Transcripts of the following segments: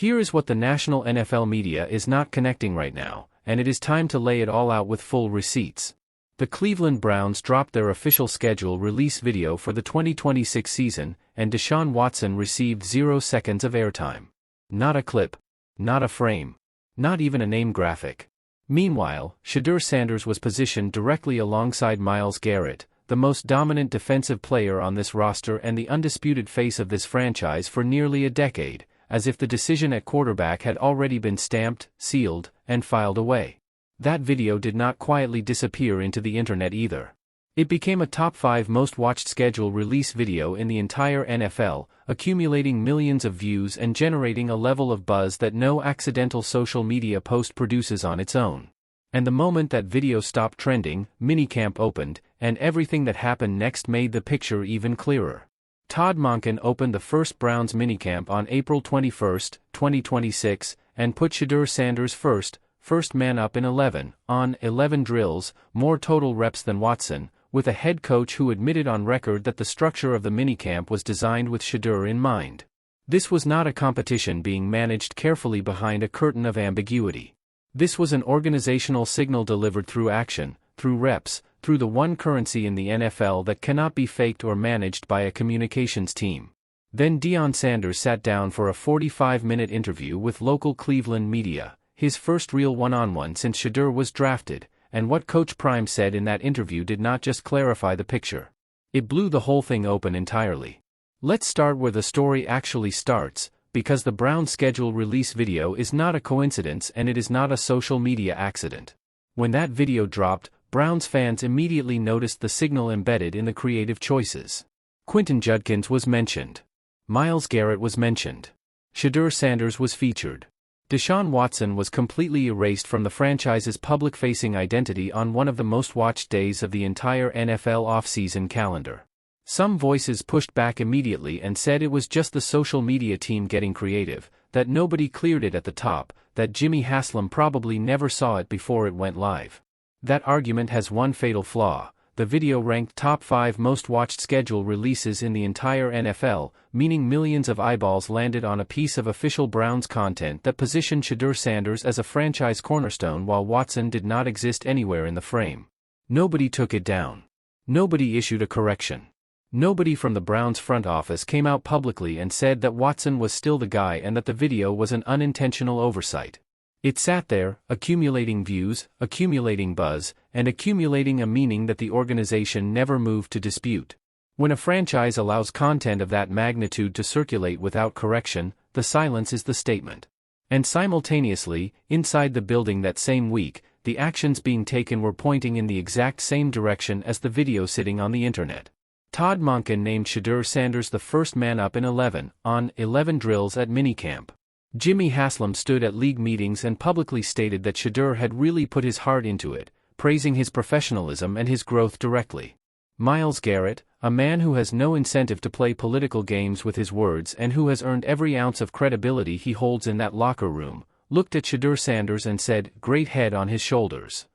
Here is what the national NFL media is not connecting right now, and it is time to lay it all out with full receipts. The Cleveland Browns dropped their official schedule release video for the 2026 season, and Deshaun Watson received 0 seconds of airtime. Not a clip. Not a frame. Not even a name graphic. Meanwhile, Shedeur Sanders was positioned directly alongside Myles Garrett, the most dominant defensive player on this roster and the undisputed face of this franchise for nearly a decade, as if the decision at quarterback had already been stamped, sealed, and filed away. That video did not quietly disappear into the internet either. It became a top 5 most watched schedule release video in the entire NFL, accumulating millions of views and generating a level of buzz that no accidental social media post produces on its own. And the moment that video stopped trending, Minicamp opened, and everything that happened next made the picture even clearer. Todd Monken opened the first Browns minicamp on April 21, 2026, and put Shedeur Sanders first man up in 11, on 11 drills, more total reps than Watson, with a head coach who admitted on record that the structure of the minicamp was designed with Shedeur in mind. This was not a competition being managed carefully behind a curtain of ambiguity. This was an organizational signal delivered through action, through reps, through the one currency in the NFL that cannot be faked or managed by a communications team. Then Deion Sanders sat down for a 45-minute interview with local Cleveland media, his first real one-on-one since Shedeur was drafted, and what Coach Prime said in that interview did not just clarify the picture. It blew the whole thing open entirely. Let's start where the story actually starts, because the Browns schedule release video is not a coincidence and it is not a social media accident. When that video dropped, Browns fans immediately noticed the signal embedded in the creative choices. Quentin Judkins was mentioned. Myles Garrett was mentioned. Shedeur Sanders was featured. Deshaun Watson was completely erased from the franchise's public-facing identity on one of the most watched days of the entire NFL offseason calendar. Some voices pushed back immediately and said it was just the social media team getting creative, that nobody cleared it at the top, that Jimmy Haslam probably never saw it before it went live. That argument has one fatal flaw. The video ranked top 5 most watched schedule releases in the entire NFL, meaning millions of eyeballs landed on a piece of official Browns content that positioned Shedeur Sanders as a franchise cornerstone while Watson did not exist anywhere in the frame. Nobody took it down. Nobody issued a correction. Nobody from the Browns front office came out publicly and said that Watson was still the guy and that the video was an unintentional oversight. It sat there, accumulating views, accumulating buzz, and accumulating a meaning that the organization never moved to dispute. When a franchise allows content of that magnitude to circulate without correction, the silence is the statement. And simultaneously, inside the building that same week, the actions being taken were pointing in the exact same direction as the video sitting on the internet. Todd Monken named Shedeur Sanders the first man up in 11, on 11 drills at minicamp. Jimmy Haslam stood at league meetings and publicly stated that Shedeur had really put his heart into it, praising his professionalism and his growth directly. Myles Garrett, a man who has no incentive to play political games with his words and who has earned every ounce of credibility he holds in that locker room, looked at Shedeur Sanders and said, "Great head on his shoulders."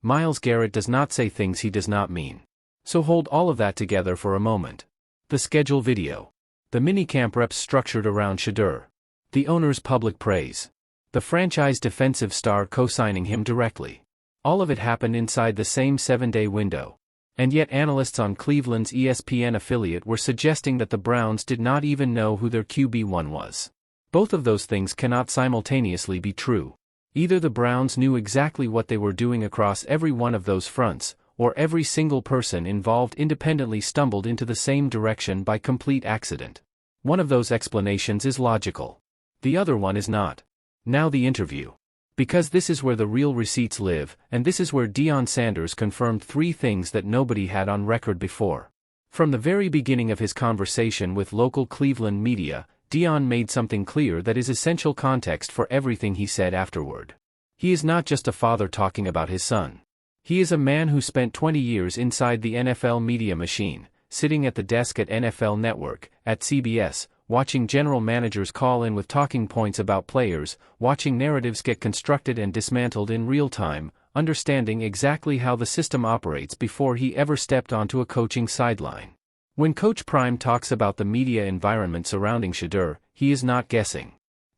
Myles Garrett does not say things he does not mean. So hold all of that together for a moment. The schedule video. The minicamp reps structured around Shedeur. The owner's public praise. The franchise defensive star co-signing him directly. All of it happened inside the same 7-day window. And yet analysts on Cleveland's ESPN affiliate were suggesting that the Browns did not even know who their QB1 was. Both of those things cannot simultaneously be true. Either the Browns knew exactly what they were doing across every one of those fronts, or every single person involved independently stumbled into the same direction by complete accident. One of those explanations is logical. The other one is not. Now the interview. Because this is where the real receipts live, and this is where Deion Sanders confirmed 3 things that nobody had on record before. From the very beginning of his conversation with local Cleveland media, Deion made something clear that is essential context for everything he said afterward. He is not just a father talking about his son. He is a man who spent 20 years inside the NFL media machine, sitting at the desk at NFL Network, at CBS, watching general managers call in with talking points about players, watching narratives get constructed and dismantled in real time, understanding exactly how the system operates before he ever stepped onto a coaching sideline. When Coach Prime talks about the media environment surrounding Shedeur, he is not guessing.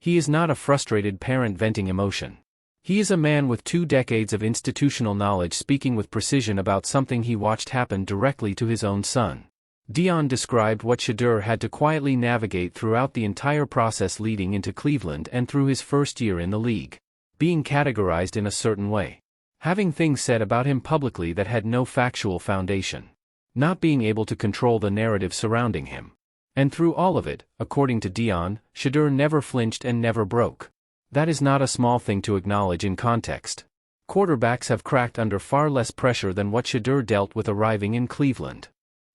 He is not a frustrated parent venting emotion. He is a man with 2 decades of institutional knowledge speaking with precision about something he watched happen directly to his own son. Deion described what Shedeur had to quietly navigate throughout the entire process leading into Cleveland and through his first year in the league. Being categorized in a certain way. Having things said about him publicly that had no factual foundation. Not being able to control the narrative surrounding him. And through all of it, according to Deion, Shedeur never flinched and never broke. That is not a small thing to acknowledge in context. Quarterbacks have cracked under far less pressure than what Shedeur dealt with arriving in Cleveland.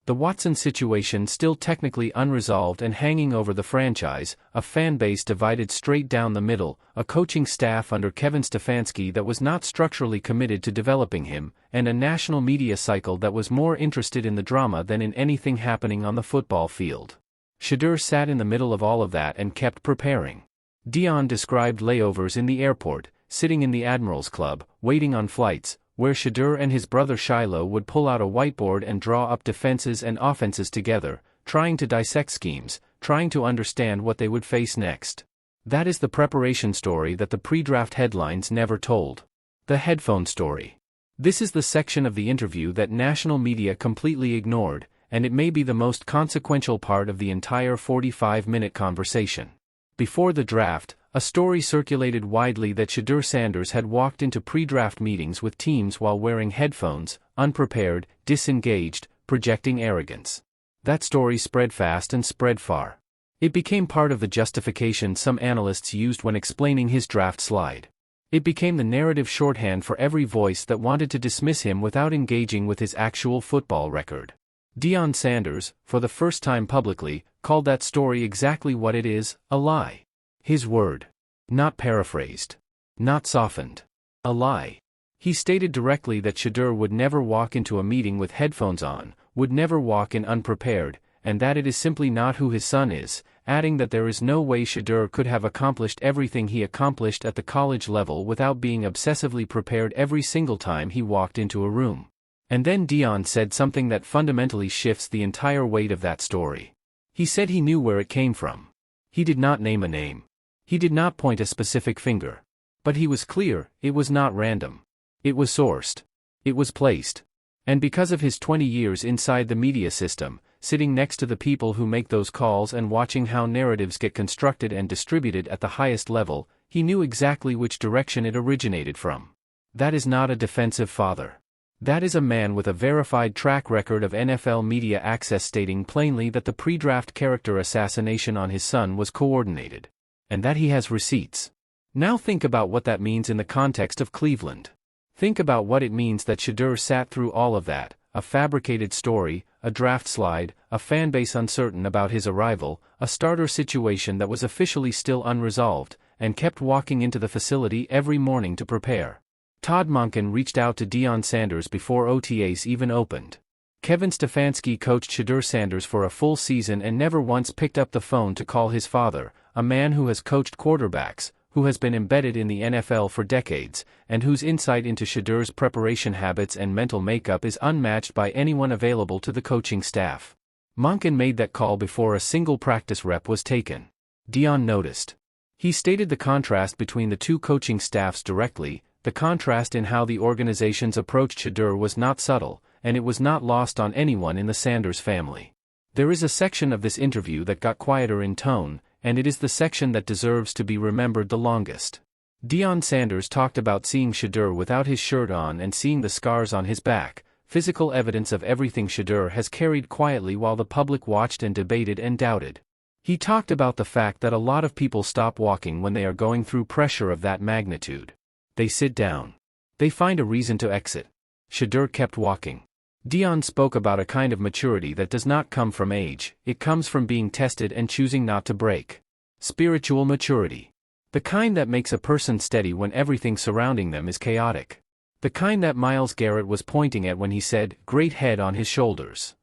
The Watson situation still technically unresolved and hanging over the franchise, a fan base divided straight down the middle, a coaching staff under Kevin Stefanski that was not structurally committed to developing him, and a national media cycle that was more interested in the drama than in anything happening on the football field. Shedeur sat in the middle of all of that and kept preparing. Deion described layovers in the airport, sitting in the Admirals Club, waiting on flights, where Shedeur and his brother Shiloh would pull out a whiteboard and draw up defenses and offenses together, trying to dissect schemes, trying to understand what they would face next. That is the preparation story that the pre-draft headlines never told. The headphone story. This is the section of the interview that national media completely ignored, and it may be the most consequential part of the entire 45-minute conversation. Before the draft, a story circulated widely that Deion Sanders had walked into pre-draft meetings with teams while wearing headphones, unprepared, disengaged, projecting arrogance. That story spread fast and spread far. It became part of the justification some analysts used when explaining his draft slide. It became the narrative shorthand for every voice that wanted to dismiss him without engaging with his actual football record. Deion Sanders, for the first time publicly, called that story exactly what it is, a lie. His word. Not paraphrased. Not softened. A lie. He stated directly that Shedeur would never walk into a meeting with headphones on, would never walk in unprepared, and that it is simply not who his son is, adding that there is no way Shedeur could have accomplished everything he accomplished at the college level without being obsessively prepared every single time he walked into a room. And then Deion said something that fundamentally shifts the entire weight of that story. He said he knew where it came from. He did not name a name. He did not point a specific finger. But he was clear, it was not random. It was sourced. It was placed. And because of his 20 years inside the media system, sitting next to the people who make those calls and watching how narratives get constructed and distributed at the highest level, he knew exactly which direction it originated from. That is not a defensive father. That is a man with a verified track record of NFL media access stating plainly that the pre-draft character assassination on his son was coordinated. And that he has receipts. Now think about what that means in the context of Cleveland. Think about what it means that Shedeur sat through all of that, a fabricated story, a draft slide, a fanbase uncertain about his arrival, a starter situation that was officially still unresolved, and kept walking into the facility every morning to prepare. Todd Monken reached out to Deion Sanders before OTAs even opened. Kevin Stefanski coached Deion Sanders for a full season and never once picked up the phone to call his father, a man who has coached quarterbacks, who has been embedded in the NFL for decades, and whose insight into Shedeur's preparation habits and mental makeup is unmatched by anyone available to the coaching staff. Monken made that call before a single practice rep was taken. Deion noticed. He stated the contrast between the two coaching staffs directly. The contrast in how the organizations approached Shedeur was not subtle, and it was not lost on anyone in the Sanders family. There is a section of this interview that got quieter in tone, and it is the section that deserves to be remembered the longest. Deion Sanders talked about seeing Shedeur without his shirt on and seeing the scars on his back, physical evidence of everything Shedeur has carried quietly while the public watched and debated and doubted. He talked about the fact that a lot of people stop walking when they are going through pressure of that magnitude. They sit down. They find a reason to exit. Shedeur kept walking. Deion spoke about a kind of maturity that does not come from age, it comes from being tested and choosing not to break. Spiritual maturity. The kind that makes a person steady when everything surrounding them is chaotic. The kind that Myles Garrett was pointing at when he said, "Great head on his shoulders."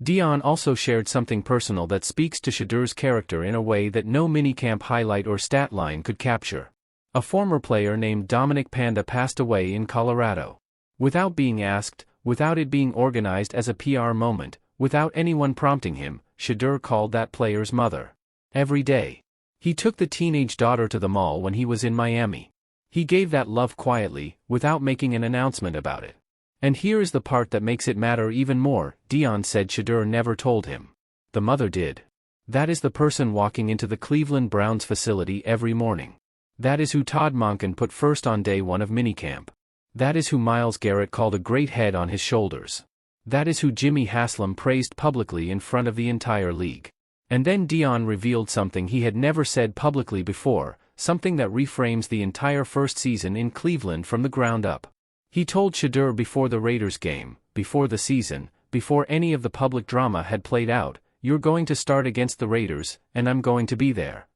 Deion also shared something personal that speaks to Shedeur's character in a way that no minicamp highlight or stat line could capture. A former player named Dominic Panda passed away in Colorado. Without being asked, without it being organized as a PR moment, without anyone prompting him, Shedeur called that player's mother. Every day. He took the teenage daughter to the mall when he was in Miami. He gave that love quietly, without making an announcement about it. And here is the part that makes it matter even more, Deion said Shedeur never told him. The mother did. That is the person walking into the Cleveland Browns facility every morning. That is who Todd Monken put first on day one of Minicamp. That is who Myles Garrett called a great head on his shoulders. That is who Haslam praised publicly in front of the entire league. And then Deion revealed something he had never said publicly before, something that reframes the entire first season in Cleveland from the ground up. He told Shedeur before the Raiders game, before the season, before any of the public drama had played out, "You're going to start against the Raiders, and I'm going to be there."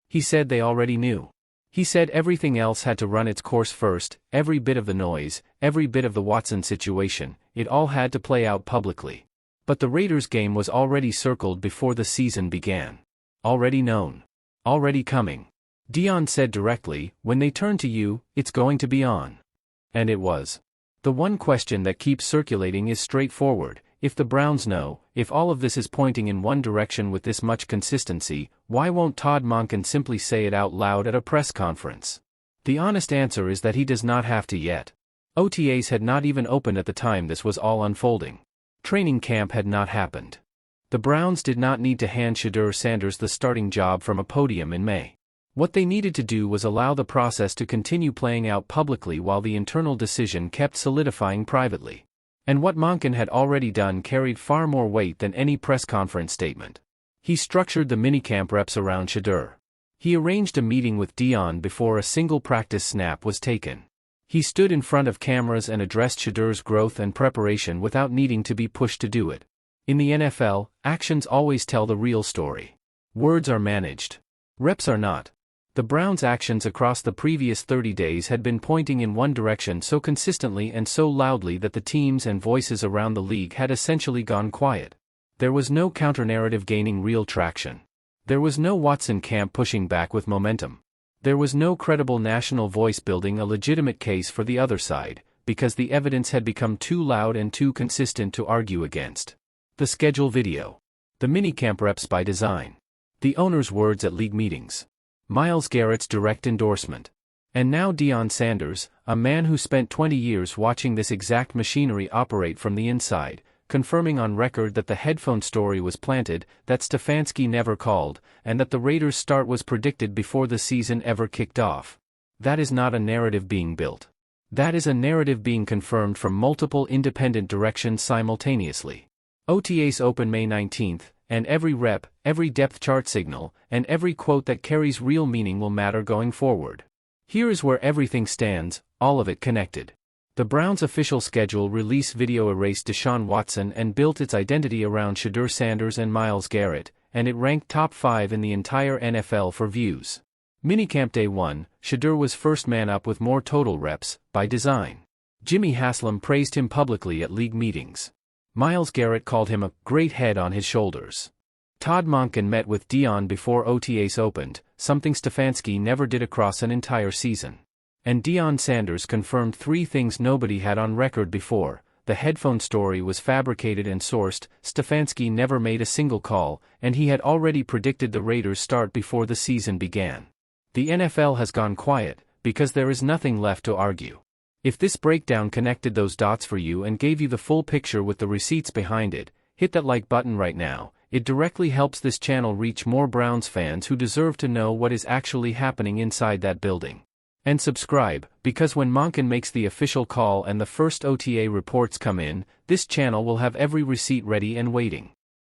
He said they already knew. He said everything else had to run its course first, every bit of the noise, every bit of the Watson situation, it all had to play out publicly. But the Raiders game was already circled before the season began. Already known. Already coming. Deion said directly, "When they turn to you, it's going to be on." And it was. The one question that keeps circulating is straightforward: if the Browns know, if all of this is pointing in one direction with this much consistency, why won't Todd Monken simply say it out loud at a press conference? The honest answer is that he does not have to yet. OTAs had not even opened at the time this was all unfolding. Training camp had not happened. The Browns did not need to hand Deion Sanders the starting job from a podium in May. What they needed to do was allow the process to continue playing out publicly while the internal decision kept solidifying privately. And what Monken had already done carried far more weight than any press conference statement. He structured the minicamp reps around Shedeur. He arranged a meeting with Deion before a single practice snap was taken. He stood in front of cameras and addressed Shedeur's growth and preparation without needing to be pushed to do it. In the NFL, actions always tell the real story. Words are managed. Reps are not. The Browns' actions across the previous 30 days had been pointing in one direction so consistently and so loudly that the teams and voices around the league had essentially gone quiet. There was no counter-narrative gaining real traction. There was no Watson camp pushing back with momentum. There was no credible national voice building a legitimate case for the other side, because the evidence had become too loud and too consistent to argue against. The schedule video. The minicamp reps by design. The owner's words at league meetings. Myles Garrett's direct endorsement. And now Deion Sanders, a man who spent 20 years watching this exact machinery operate from the inside, confirming on record that the headphone story was planted, that Stefanski never called, and that the Raiders' start was predicted before the season ever kicked off. That is not a narrative being built. That is a narrative being confirmed from multiple independent directions simultaneously. OTAs open May 19th, and every rep, every depth chart signal, and every quote that carries real meaning will matter going forward. Here is where everything stands, all of it connected. The Browns' official schedule release video erased Deshaun Watson and built its identity around Deion Sanders and Myles Garrett, and it ranked top 5 in the entire NFL for views. Minicamp Day 1, Shedeur was first man up with more total reps, by design. Haslam praised him publicly at league meetings. Myles Garrett called him a great head on his shoulders. Todd Monken met with Deion before OTAs opened, something Stefanski never did across an entire season. And Deion Sanders confirmed 3 things nobody had on record before: the headphone story was fabricated and sourced, Stefanski never made a single call, and he had already predicted the Raiders' start before the season began. The NFL has gone quiet, because there is nothing left to argue. If this breakdown connected those dots for you and gave you the full picture with the receipts behind it, hit that like button right now. It directly helps this channel reach more Browns fans who deserve to know what is actually happening inside that building. And subscribe, because when Monken makes the official call and the first OTA reports come in, this channel will have every receipt ready and waiting.